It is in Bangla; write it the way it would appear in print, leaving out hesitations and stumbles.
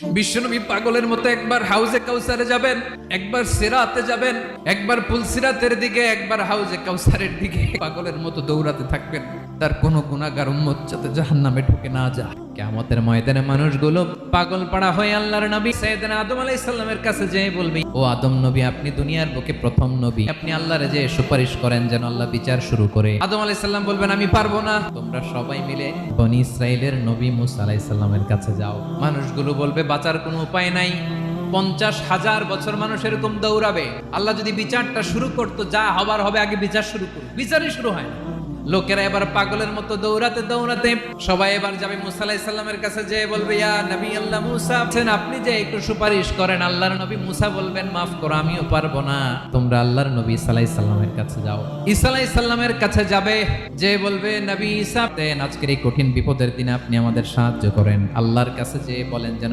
বিশ্বনবী পাগলের মতো একবার হাউজে কাউসারে যাবেন, একবার সিরাতে যাবেন, একবার পুলসিরাতের দিকে, একবার হাউজে কাউসারের দিকে পাগলের মতো দৌড়াতে থাকবেন। তার কোনো গুনাহগার উম্মত যাতে জাহান্নামে ঢুকে না যায়। কিয়ামতের ময়দানে মানুষগুলো পাগল পাড়া হয়ে আল্লাহর নবী সাইয়েদনা আদম আলাইহিস সালামের কাছে যেয়ে বলবে, ও আদম নবী, আপনি দুনিয়ার বুকে প্রথম নবী, আপনি আল্লাহরে যে সুপারিশ করেন যেন আল্লাহ বিচার শুরু করে। আদম আলাইহিস সালাম বলবেন, আমি পারবো না, তোমরা সবাই মিলে বনি ইসরাইলের নবী মূসা আলাইহিস সালামের কাছে যাও। মানুষগুলো বলবে, বাঁচার কোনো উপায় নাই, 50,000 বছর মানুষ এরকম দৌড়াবে, আল্লাহ যদি বিচারটা শুরু করতো, যা হবার হবে, আগে বিচার শুরু করুন। বিচারই শুরু হয় না। লোকেরা এবার পাগলের মতো দৌড়াতে দৌড়াতে সবাই এবার যাবে মুসা আলাইহিস সালামের কাছে, যেয়ে বলবে, ইয়া নবী আল্লাহ মুসা, আপনি যে একটু সুপারিশ করেন। আল্লাহর নবী মুসা বলবেন, মাফ করো, আমিও পারবো না, তোমরা আল্লাহর নবী ঈসা আলাইহিস সালামের কাছে যাও। ঈসা আলাইহিস সালামের কাছে যাবে, যে বলবে, নবী ঈসা, আজকের এই কঠিন বিপদের দিনে আপনি আমাদের সাহায্য করেন। আল্লাহর কাছে যে বলেন যেন